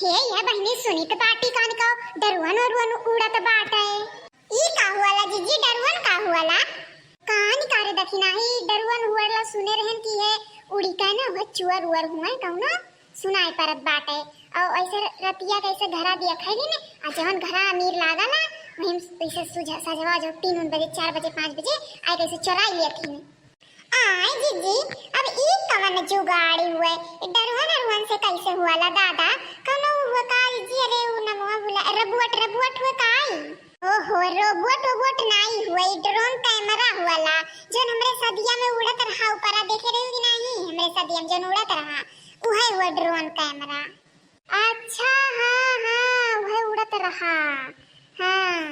हे यह बहनी सुनी तो बाटी कान का डरुवन और उड़त बाटे। ई का हुआला जीजी डरुवन का हुआला कान कारे दखिना ही डरुवन हुआला सुने रहन की है उड़ी का ना वह चुअर उर हुआ कहू ना सुनाई परत बाटे और ऐसे रतिया कैसे घरा दिया खैली ने आ जवन घरा अमीर लागला वहीं पैसे सुझा सजवा जो 3 बजे 4 बजे 5 बजे आई कैसे चुराई लिया थी आय जीजी अब ई कवन जुगाड़ी हुए डरुवन से कैसे हुआला दादा कनो हुआ का जी अरे उ नमवा बुला रबुअट हुआ काई ओहो रोबोट नहीं हुए ड्रोन कैमरा हुआला जो हमरे सदिया में उड़त रहा ऊपर देखे रही कि नहीं हमरे सदिया में जो उड़त रहा उहे हुआ ड्रोन कैमरा। अच्छा हाँ वह उड़त रहा हाँ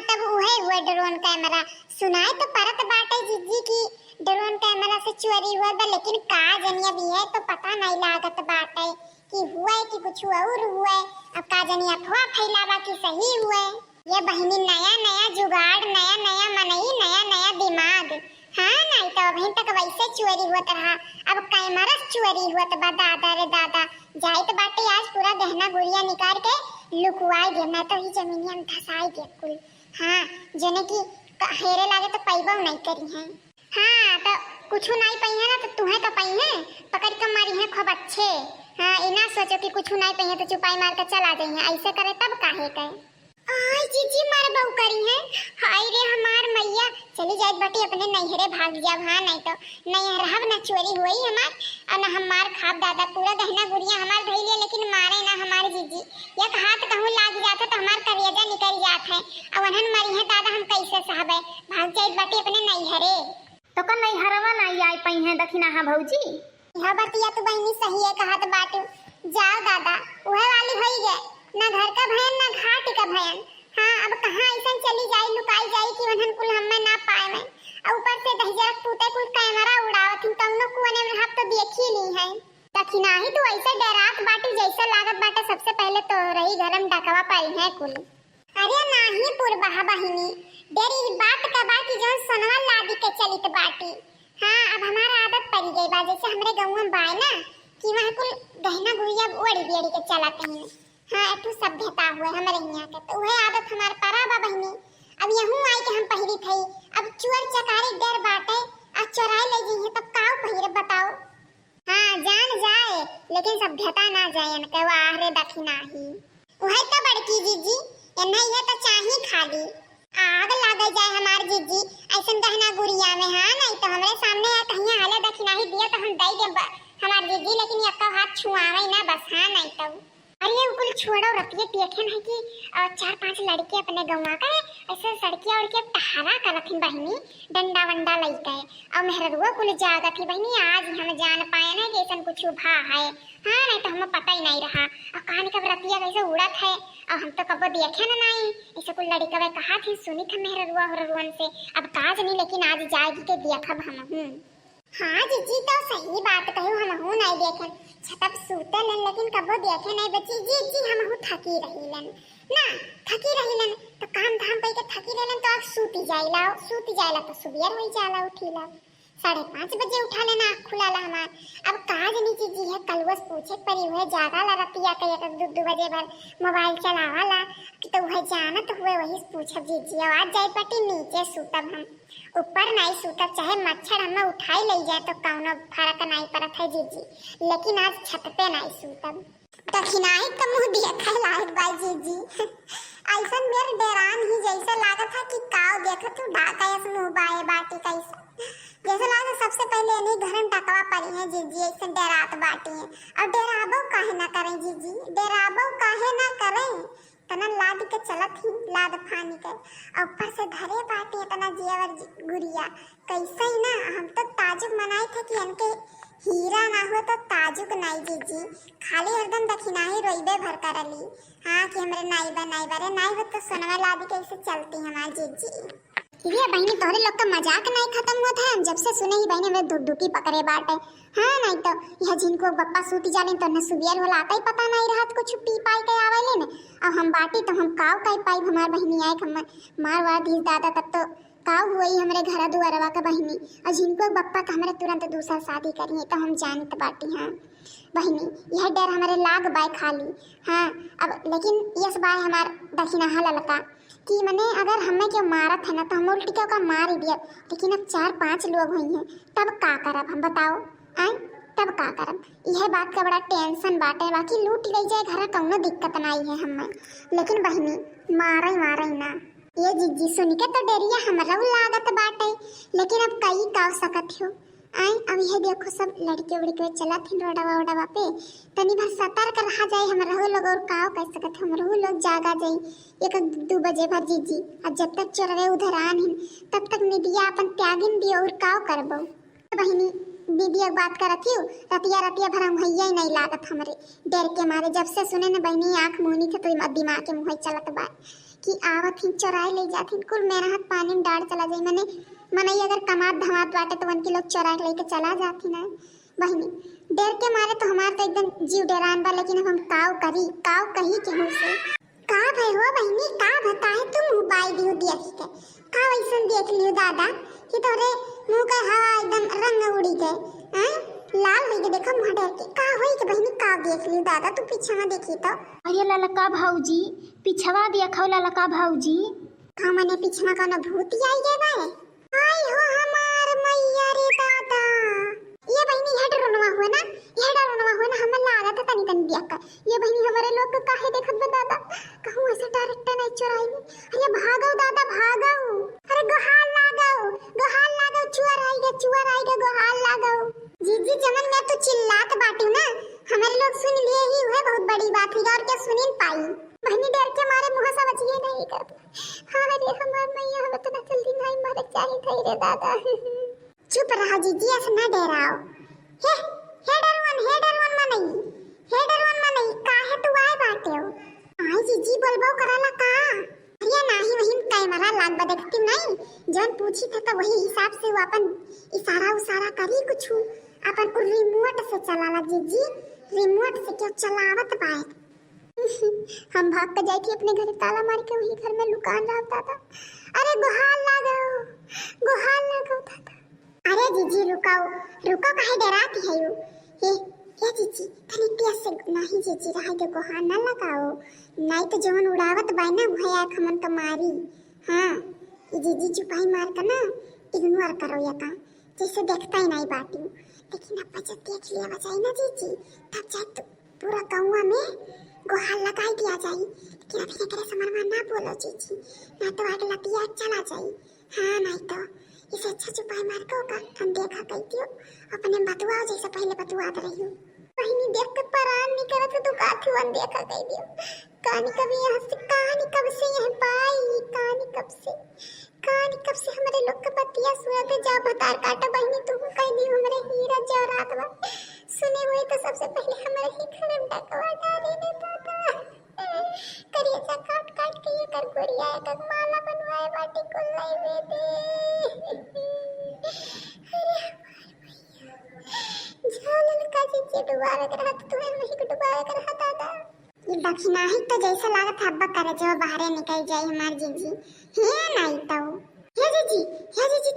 तब उहे हुआ ड्रोन कैमरा सुनाए तो परत बाटे जीजी की ड्रोन कैमरा से चोरी हुआ बा लेकिन का जनिया भी है तो पता नहीं लागत बाटे कि हुआ है कि कुछ और हुआ है। अब का जनिया अफवाह फैलावा कि सही हुआ है। ये बहनी नया जुगाड़ नया मनई नया दिमाग हाँ नहीं तो अभी तक वैसे चोरी हुआ रहा अब कैमरा चोरी हुआ तो दादा रे दादा जाए तो बाटे आज पूरा गहना गुड़िया निकाल के लुकवाई दे मैं तो ही जमीनिया में धसाई दे कुल हाँ जने की हेरे लागे तो पैबा नहीं करी है हाँ तो कुछ नहीं पई है ना तो तुम्हें तो पई है पकड़ कर मारी है खूब अच्छे हाँ इना सोचो कि कुछ नहीं पई है तो चुपाई मार कर चला जाइए ऐसे करे तब काहे कहे आय जीजी मार बहू करी है हाय रे हमार मैया चली जाए बटी अपने नैहरे भाग जा हाँ नहीं तो नहीं रहब ना चोरी हुई हमार और ना हमार खाब दादा पूरा गहना गुड़िया हमार धइले लेकिन मारे ना हमार जीजी एक हाथ कहूं लाग जाता तो हमार करेजा निकल जात है और वहन मरी है दादा हम कैसे साहब है भाग जाए बटी अपने नैहरे तो कल नैहरवा नहीं आई पई है दखिना हां भौजी यह बतिया तो बहनी सही है कहत बाटू जाओ दादा वह वाली होई गए ना घर का भयन ना घाट का भयन हाँ अब कहाँ ऐसा चली जाए लुकाई जाए कि वहन कुल हमें ना पाए में और ऊपर से दहिजरा टूटे कुल कैमरा उड़ावत तमनो कुने में हम तो देख ही ली है दखिना ही तो ऐसे डरात बाटी जैसे लागत बाटे सबसे पहले तो रही गरम डकवा पाई है कुल अरे नाही पुरबहा बहिनी डेरी बात का बाकी जो सनवा लादी के चलित बाटी हाँ अब हमारा आदत पड़ गई बा जैसे हमरे गांव में बाय ना कि वहां कुल गहना गुड़िया ओड़ी बेड़ी के चलाते हैं हाँ एक सभ्यता हुए हमारे यहाँ के तो वह आदत हमारे पारा बा बहनी अब यहूं आई के हम पहिरी थई अब चोर चकारी डर बाटे आ चोराई ले जी तब काऊ पहिरे बताओ हाँ जान जाए लेकिन सभ्यता ना जाए न के वाहरे दखिना ही वह तो बड़की जीजी नहीं है तो चाही खाली आग लग जाए हमार जीजी ऐसन गहना गुड़िया में हाँ नहीं तो हमरे सामने या कहीं हाले दखिना ही दिया तो हम दई दे हमार जीजी लेकिन एक हाथ छुआवे ना बस हाँ नहीं तो अरे कुल छोड़ो रतिये देखे नहीं कि 4-5 लड़के अपने गौवा का ऐसे सड़किया उड़के टहरा करथिन बहनी डंडा वंडा लई गए और मेहरुआ कुल जागा थी बहनी आज हम जान पाए ना कि ऐसा कुछ भा है हाँ नहीं तो हमें पता ही नहीं रहा और कहानी कब रतिया कैसे उड़त है और हम तो कब देखे ना नहीं ऐसे कुल लड़का कहा थी सुनी था मेहरुआ हरुवन से अब काज नहीं लेकिन आज जाएगी के देखब हम हाँ जीजी तो सही बात कहूँ हम हूँ नहीं देखे छतप सूते लन लेकिन कबो देखे नहीं बच्ची जीजी हम हूँ थकी रही लन ना थकी रही लन तो काम धाम पे के थकी रही लन तो अब सूती जाइला तो सुबेर होई जाला उठीला 5:30 बजे उठा लेना खुला ला हमार अब काज नहीं जीजी है कलवस पूछे परी हुए जागा ला रतिया के 1-2 बजे भर मोबाइल चलावा ला तो वह जानत हुए वही पूछब जीजी आवाज जाए पटी नीचे सूतब हम ऊपर नहीं सूतब चाहे मच्छर हमें उठाई ले जाए तो कौनो फर्क नहीं पड़त है जीजी लेकिन आज छत पे नहीं सूतब दखिनाई तो मुंह देखा लायक बा जीजी ऐसा मेरे डरान ही जैसे लागत था कि काव देखत तू ढाका ऐसे मुंह बाए बाटी कैसा जैसे लगा सबसे पहले इन्हें घर में टकवा पड़ी है जीजी ऐसे डरात बाटी है और डराबो काहे ना करें जीजी डराबो काहे ना करें तना लाद के चलत ही लाद फानी के ऊपर से धरे बाटी तना जेवर गुड़िया कैसे ही ना हम तो ताजुब मनाए थे कि इनके हीरा ना हो तो ताजुब नहीं जीजी खाली हरदम दखिना ही रोइबे भर करली हाँ कि हमरे नाई बरे नाई हो तो सोनवा लादी कैसे चलती हमारी जीजी ये बहनी तोहरे लोग का मजाक नहीं खत्म हुआ था हम जब से सुने ही बहनी में धुकधुकी पकड़े बाटे हाँ नहीं तो यह जिनको बप्पा सूती जाले तो न सुबियर होला आता ही पता नहीं रहा कुछ पी पाई के आवेले ने और हम बाटी तो हम काव कई पाई हमार बहनी आए हम मार वार दी दादा तब तो का हुई हमरे घर दुआरवा का बहिनी और जिनको बप्पा का हमारे तुरंत दूसरा शादी करी है तो हम जानत बाटी। हाँ बहिनी यह डर हमारे लाग बाय खाली। हाँ अब लेकिन यस बाय हमार दखिना ललका कि मने अगर हमें क्यों मारत है ना तो हम उल्टी क्यों का मार ही दिया। लेकिन अब 4-5 लोग हुई हैं तब का करब हम बताओ आए तब का करब। यह बात का बड़ा टेंशन बाटे। बाकी लूट ले जाए घर कौनो दिक्कत नहीं है हमें लेकिन बहिनी मारे ना। ये जिज्जी सुन के तो डरिया हमरा लागत बाटे लेकिन अब कई का सकत हो आए। अब यह देखो सब लड़के उड़के चला थे रोडवा पे तनी भर सतर्क रहा जाए हमरा लोग और काव कह सकत हमरो लोग जागा जाई 1-2 बजे भर जीजी। अब जब तक चोरवे उधर आन तब तक निदिया अपन त्यागिन दियो और काव करबो। बहिनी दीदी एक बात करत हूँ रतिया भर हम भैया ही नहीं लागत हमरे डर के मारे। जब से सुने न बहनी आँख मुहनी थे तो दिमाग के मुँह चलत बा कि आवत ही चोराए ले जाती कुल मेरा हाथ पानी में डाल चला जाई। मने अगर कमात धमात बाटे तो उनके लोग चोरा लेके चला जाती ना बहनी। डर के मारे तो हमार तो एकदम जीव डरान बा। लेकिन अब हम काव कही केहू से का भई हो बहनी का बताए तुम मोबाइल दियो देख के का वैसन देख लियो दादा कि तोरे मुंह का हवा एकदम रंग उड़ी गए हैं लाल हो गए। देखो मुंह डर के का होई के बहनी का देख लियो दादा तू पीछे में देखी तो। अरे ललका भौजी पिछवा देखो ललका भौजी का मने पीछे में कोनो भूत आई गए बाए। आई हो हमार मैया रे दादा ये बहनी हेड रोनवा हुआ ना हमें लागत तनी देख कर ये बहनी हमारे लोग को काहे देखत बा दादा कहूं ऐसे डायरेक्ट नहीं चोराई। अरे भागो दादा भागो अरे गोहाल लागो चुआर आई गए गोहाल लागो। जीजी जमन मैं तो चिल्लात बाटू ना हमारे लोग सुन लिए ही है बहुत बड़ी बात है और क्या सुन पाई। बहनी डर के मारे मुंह से बचिए नहीं कर। हां अरे हमार मैया हमें तो जल्दी नहीं मारे चाहिए थे रे दादा। चुप रहो जीजी ऐसे ना डराओ। हे डरवन नहीं काहे तू आए बाटे हो आई जीजी बोलबो करला का। अरे नाही वही कैमरा लाग बदकती नहीं जन पूछी था तो वही हिसाब से वो अपन इशारा करी कुछ अपन रिमोट से चलाला जीजी रिमोट से क्यों चलावत पाए। हम भाग के जाई थी अपने घर ताला मार के वही घर में लुकान रहता था। अरे गोहाल लागो था। अरे जीजी रुकाओ काहे डराती है ये जीजी तनी तेज से नहीं जीजी रहा के गोहाल न लगाओ नहीं तो जवन उड़ावत बाय ना भया खमन का मारी। हाँ ये जीजी चुपाई मार कर ना इग्नोर करो या का जैसे देखता ही नहीं बाटी। लेकिन अब जब देख लिया बजाई ना जीजी तब जाए तो पूरा गाँव में गोहाल लगा दिया जाए। लेकिन अभी ना करे समरमा ना बोलो जीजी ना तो आगे लतिया चला जाए। हाँ नहीं तो इसे अच्छा चुपाई मार को का हम देखा कहती हो अपने बतुआ जैसे पहले बतुआत रही हो। बहनी देख के परान नहीं करत तो काथी वन देखा कह दियो कहानी कभी यहाँ से कहानी कब से यहाँ पाई कहानी कब से हमारे लोग के बतिया सुनते जा बतार काटा बहनी तू कह दी हमारे हीरा जवरात बा सुने हुए तो सबसे पहले हमारे ही घर में डकवा डाले ने दादा करिए सा काट के ये कर गोरिया का माला बनवाए बाटी को लाई दे। झालल का जी दोबारा कर हाथ तुम्हें वही को दोबारा कर हाथ दादा ये दक्षिणा ही तो जैसा लागत हब्बा करे जो बाहर निकल जाए हमार जीजी है नहीं तो हे जीजी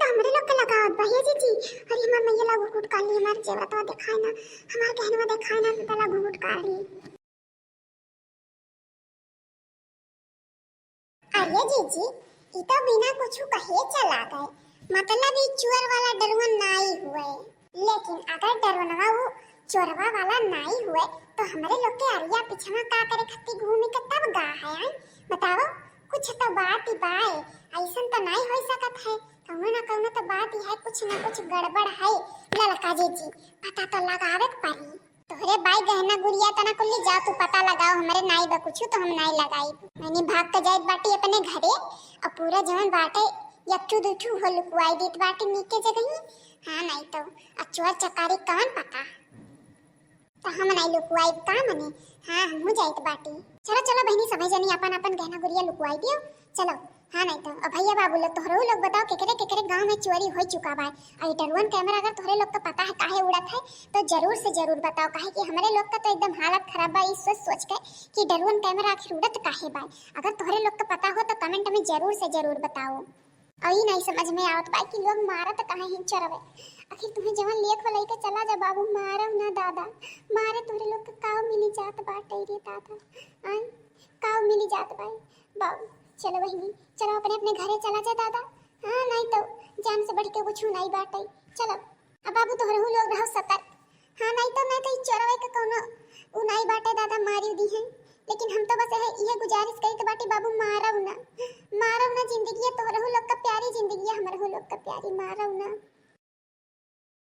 तो हमरे लोग के लगावत बा हे जीजी। अरे हमार मैया ला घुट काट ली हमार जेवरतवा दिखाए ना हमार गहनवा दिखाए ना तो ला घुट काट ली। अरे जीजी ई तो बिना कुछ कहे चला गए मतलब ई चोर वाला डरवन नहीं हुए। लेकिन अगर डरवनवा वो चोरवा वाला नहीं हुए तो हमारे लोग के अरिया पिछवा का करे खत्ती घूमे के तब गा है बताओ कुछ तो बात ही बाए ऐसा तो नहीं हो सकत है कौनो तो बात ही है कुछ ना कुछ गड़बड़ है। ललका जीजी पता तो लगावे पड़ी तोहरे बाई गहना गुड़िया तना कुल्ली जा तू पता लगाओ हमारे नाई बा कुछ तो हम नहीं लगाई मैंने भाग के जाइत बाटी अपने घरे और पूरा जवन बाटे यक्टू दुठू हो लुकवाई देत बाटी नीचे जगह। हाँ नहीं तो चोर चकारी कौन पता तो हम नहीं लुकवाई का मने। हाँ हम जाइत बाटी चलो बहनी समझ जानी अपन गहना गुड़िया लुकवाई दियो चलो। हाँ नहीं तो अब भैया बाबू लोग तोहरे लोग बताओ केकरे गांव में चोरी हो चुका बा और डरवन कैमरा अगर तोहरे लोग को पता है काहे उड़त है तो जरूर से जरूर बताओ काहे कि हमारे लोग का तो एकदम हालत खराब बा इस सोच के कि डरवन कैमरा आखिर उड़त काहे बा। अगर तोहरे लोग को पता हो तो कमेंट में जरूर से जरूर बताओ। अई नहीं समझ में आवत बा कि लोग मारत काहे ही चरवे। आखिर तुम्हें जवन लेख वाला के चला जा बाबू, मारव ना दादा, मारे तोरे लोग के काव मिली जात बाटे रे दादा। आई काव मिली जात बाई बाबू। चलो बहिनी, चलो अपने अपने घरे चला जा दादा। हाँ नहीं तो जान से बढ़ के कुछ नहीं बाटे। चलो अब बाबू तोहरे लोग रहो सतर्क। हाँ नहीं तो चोरवे के कोनो उ नहीं बाटे दादा, मारी दी है। लेकिन हम तो बस ये गुजारिश करी तो बाटे बाबू, मारव ना जिंदगी है तोहरे लोग का प्यारी जिंदगी है, हमारे लोग का प्यारी, मारव ना।